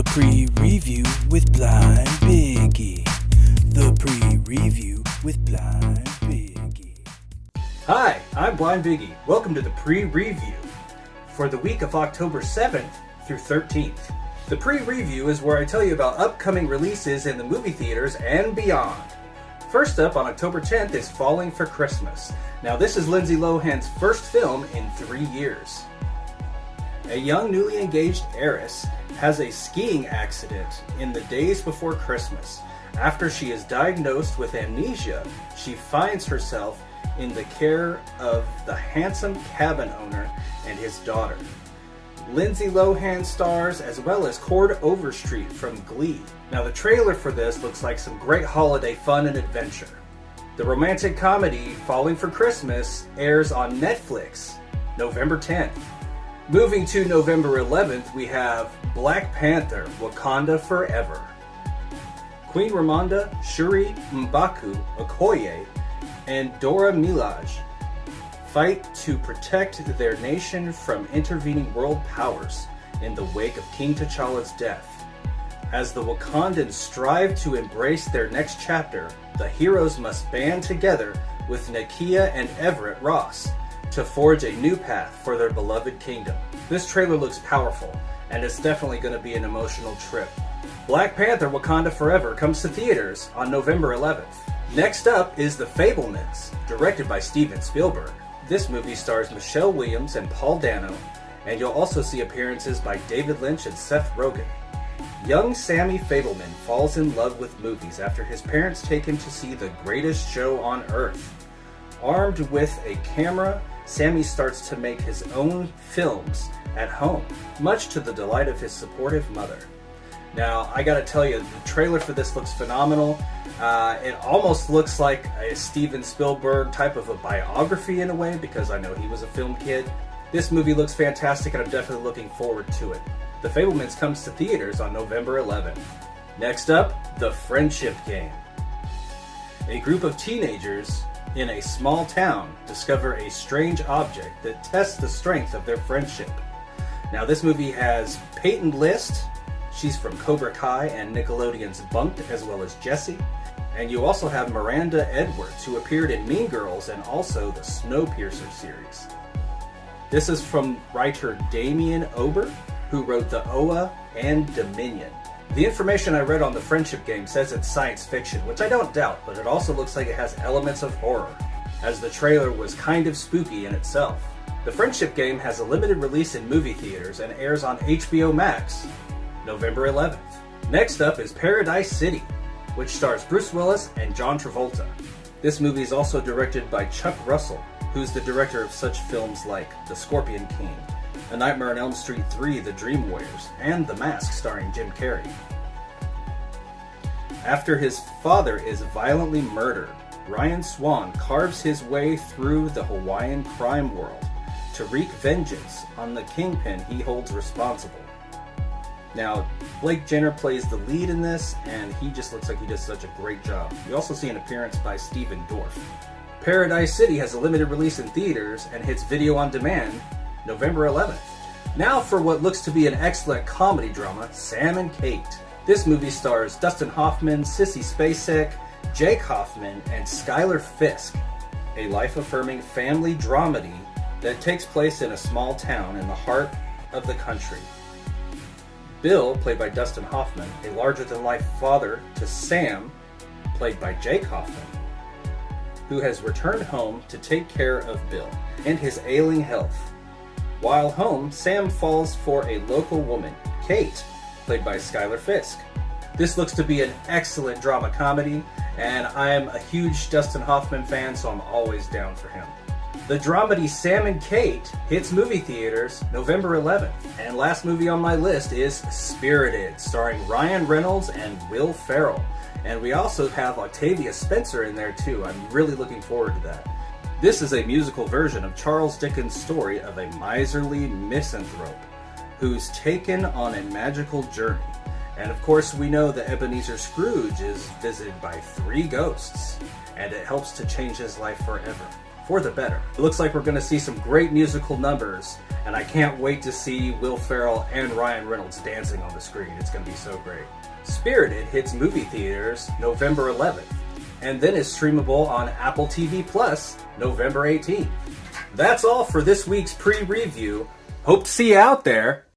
The pre-review with Blind Biggie. The pre-review with Blind Biggie. Hi, I'm Blind Biggie. Welcome to the pre-review for the week of October 7th through 13th. The pre-review is where I tell you about upcoming releases in the movie theaters and beyond. First up on October 10th is Falling for Christmas. Now this is Lindsay Lohan's first film in 3 years. A young newly engaged heiress has a skiing accident in the days before Christmas. After she is diagnosed with amnesia, she finds herself in the care of the handsome cabin owner and his daughter. Lindsay Lohan stars as well as Cord Overstreet from Glee. Now the trailer for this looks like some great holiday fun and adventure. The romantic comedy Falling for Christmas airs on Netflix November 10th. Moving to November 11th, we have Black Panther: Wakanda Forever. Queen Ramonda, Shuri M'Baku Okoye, and Dora Milaje fight to protect their nation from intervening world powers in the wake of King T'Challa's death. As the Wakandans strive to embrace their next chapter, the heroes must band together with Nakia and Everett Ross to forge a new path for their beloved kingdom. This trailer looks powerful, and it's definitely going to be an emotional trip. Black Panther: Wakanda Forever comes to theaters on November 11th. Next up is The Fabelmans, directed by Steven Spielberg. This movie stars Michelle Williams and Paul Dano, and you'll also see appearances by David Lynch and Seth Rogen. Young Sammy Fabelman falls in love with movies after his parents take him to see the greatest show on earth. Armed with a camera, Sammy starts to make his own films at home, much to the delight of his supportive mother. Now, I gotta tell you, the trailer for this looks phenomenal. It almost looks like a Steven Spielberg type of a biography in a way, because I know he was a film kid. This movie looks fantastic, and I'm definitely looking forward to it. The Fabelmans comes to theaters on November 11th. Next up, The Friendship Game. A group of teenagers in a small town discover a strange object that tests the strength of their friendship. Now this movie has Peyton List, she's from Cobra Kai and Nickelodeon's Bunked, as well as Jessie. And you also have Miranda Edwards, who appeared in Mean Girls and also the Snowpiercer series. This is from writer Damien Ober, who wrote The Oa and Dominion. The information I read on The Friendship Game says it's science fiction, which I don't doubt, but it also looks like it has elements of horror, as the trailer was kind of spooky in itself. The Friendship Game has a limited release in movie theaters and airs on HBO Max November 11th. Next up is Paradise City, which stars Bruce Willis and John Travolta. This movie is also directed by Chuck Russell, who's the director of such films like The Scorpion King, A Nightmare on Elm Street 3, The Dream Warriors, and The Mask starring Jim Carrey. After his father is violently murdered, Ryan Swan carves his way through the Hawaiian crime world to wreak vengeance on the kingpin he holds responsible. Now, Blake Jenner plays the lead in this, and he just looks like he does such a great job. We also see an appearance by Stephen Dorff. Paradise City has a limited release in theaters and hits video on demand November 11th. Now for what looks to be an excellent comedy drama, Sam and Kate. This movie stars Dustin Hoffman, Sissy Spacek, Jake Hoffman, and Skylar Fisk, a life-affirming family dramedy that takes place in a small town in the heart of the country. Bill, played by Dustin Hoffman, a larger-than-life father to Sam, played by Jake Hoffman, who has returned home to take care of Bill and his ailing health. While home, Sam falls for a local woman, Kate, played by Skylar Fisk. This looks to be an excellent drama comedy, and I am a huge Dustin Hoffman fan, so I'm always down for him. The dramedy Sam and Kate hits movie theaters November 11th. And last movie on my list is Spirited, starring Ryan Reynolds and Will Ferrell. And we also have Octavia Spencer in there too. I'm really looking forward to that. This is a musical version of Charles Dickens' story of a miserly misanthrope who's taken on a magical journey. And of course we know that Ebenezer Scrooge is visited by 3 ghosts, and it helps to change his life forever. for the better. It looks like we're going to see some great musical numbers, and I can't wait to see Will Ferrell and Ryan Reynolds dancing on the screen. It's going to be so great. Spirited hits movie theaters November 11th, and then is streamable on Apple TV Plus November 18th. That's all for this week's pre-review. Hope to see you out there.